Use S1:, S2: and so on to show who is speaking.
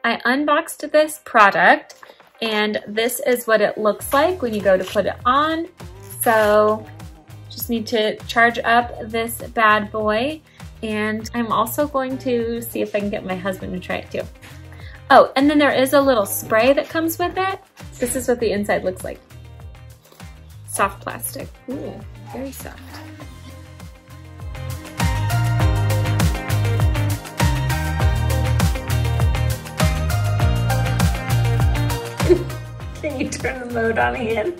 S1: I unboxed this product, and this is what it looks like when you go to put it on. So just need to charge up this bad boy, and I'm also going to see if I can get my husband to try it too. Oh, and then there is a little spray that comes with it. This is what the inside looks like. Soft plastic. Ooh, very soft. Can you turn the mode on again?